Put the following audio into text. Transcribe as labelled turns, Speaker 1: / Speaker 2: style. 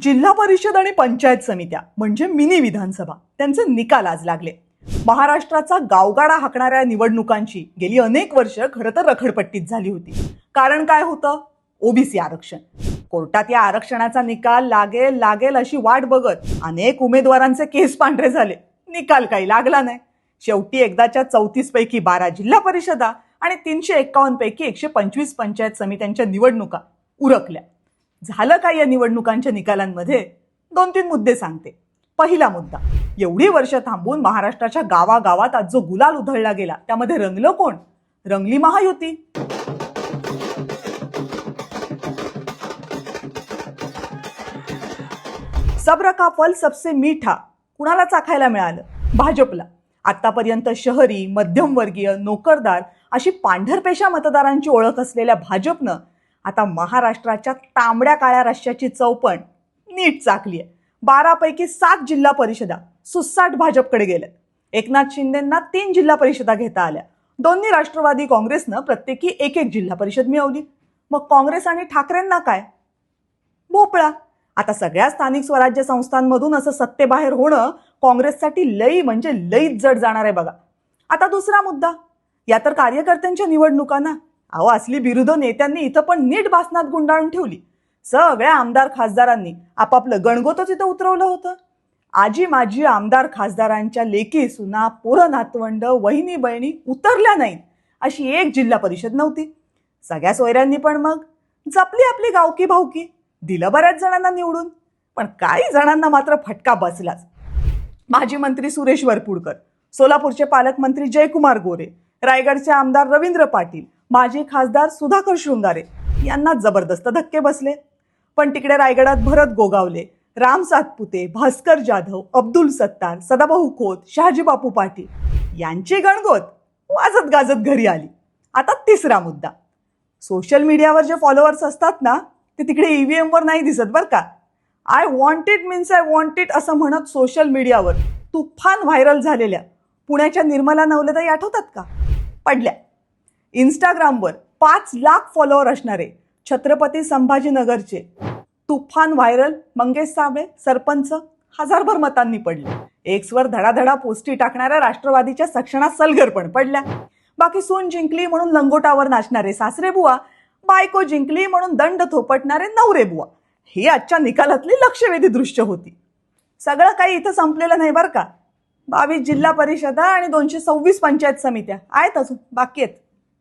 Speaker 1: जिल्हा परिषद आणि पंचायत समित्या म्हणजे मिनी विधानसभा त्यांचे निकाल आज लागले. महाराष्ट्राचा गावगाडा हाकणाऱ्या निवडणुकांची गेली अनेक वर्ष खरं तर रखडपट्टीत झाली होती. कारण काय होतं? ओबीसी आरक्षण. कोर्टात या आरक्षणाचा निकाल लागेल अशी वाट बघत अनेक उमेदवारांचे केस पांढरे झाले. निकाल काही लागला नाही. शेवटी एकदाच्या 34 पैकी 12 जिल्हा परिषदा आणि 351 पैकी 125 पंचायत समित्यांच्या निवडणुका उरकल्या. झालं काय या निवडणुकांच्या निकालांमध्ये? 2-3 मुद्दे सांगते. पहिला मुद्दा, एवढी वर्ष थांबून महाराष्ट्राच्या गावागावात आज जो गुलाल उधळला गेला त्यामध्ये रंगलं कोण? रंगली महायुती. सब्र का फल सबसे मीठा कुणाला चाखायला मिळालं? भाजपला. आतापर्यंत शहरी, मध्यमवर्गीय, नोकरदार अशी पांढरपेशा मतदारांची ओळख असलेल्या भाजपनं आता महाराष्ट्राच्या तांबड्या काळ्या रश्श्याची चौपण नीट चाकली आहे. 12 पैकी 7 जिल्हा परिषदा सुसाट भाजपकडे गेल्या. एकनाथ शिंदेंना 3 जिल्हा परिषदा घेता आल्या. दोन्ही राष्ट्रवादी काँग्रेसनं प्रत्येकी एक जिल्हा परिषद मिळवली. मग काँग्रेस आणि ठाकरेंना काय? भोपळा. आता सगळ्या स्थानिक स्वराज्य संस्थांमधून असं सत्तेबाहेर होणं काँग्रेससाठी लई म्हणजे लईच जड जाणार आहे बघा. आता दुसरा मुद्दा, या तर कार्यकर्त्यांच्या निवडणुका ना. अहो, असली बिरुद नेत्यांनी इथं पण नीट भासनात गुंडाळून ठेवली. सगळ्या आमदार खासदारांनी आपापलं गणगोतच इथं उतरवलं होतं. आजी माजी आमदार खासदारांच्या लेकी सुना, पोरं नातवंड, वहिनी बहिणी उतरल्या नाहीत अशी एक जिल्हा परिषद नव्हती. सगळ्या सोयऱ्यांनी पण मग जपली आपली गावकी भावकी. दिलं बऱ्याच जणांना निवडून, पण काही जणांना मात्र फटका बसलाच. माजी मंत्री सुरेश वरपुडकर, सोलापूरचे पालकमंत्री जयकुमार गोरे, रायगडचे आमदार रवींद्र पाटील, माजी खासदार सुधाकर शृंगारे यांना जबरदस्त धक्के बसले. पण तिकडे रायगडात भरत गोगावले, राम सातपुते, भास्कर जाधव, अब्दुल सत्तार, सदाभाऊ खोत, शहाजी बापू पाटील यांची गणगोत वाजत गाजत घरी आली. आता तिसरा मुद्दा, सोशल मीडियावर जे फॉलोअर्स असतात ना ते तिकडे ईव्हीएम वर नाही दिसत बरं का. I want it means I want it असं म्हणत सोशल मीडियावर तुफान व्हायरल झालेल्या पुण्याच्या निर्मला नवलेताई आठवतात का? पडल्या. इंस्टाग्रामवर 5 लाख फॉलोअर असणारे छत्रपती संभाजीनगरचे तुफान व्हायरल मंगेश साबळे सरपंच हजारभर मतांनी पडले. एक्सवर धडाधडा पोस्टी टाकणाऱ्या राष्ट्रवादीच्या सक्षणा सलगर पण पडल्या. बाकी सून जिंकली म्हणून लंगोटावर नाचणारे सासरे बुवा, बायको जिंकली म्हणून दंड थोपटणारे नवरे बुवा, ही आजच्या निकालातली लक्षवेधी दृश्य होती. सगळं काही इथं संपलेलं नाही बरं का. 22 जिल्हा परिषदा आणि 226 पंचायत समित्या आहेत अजून बाकी आहेत.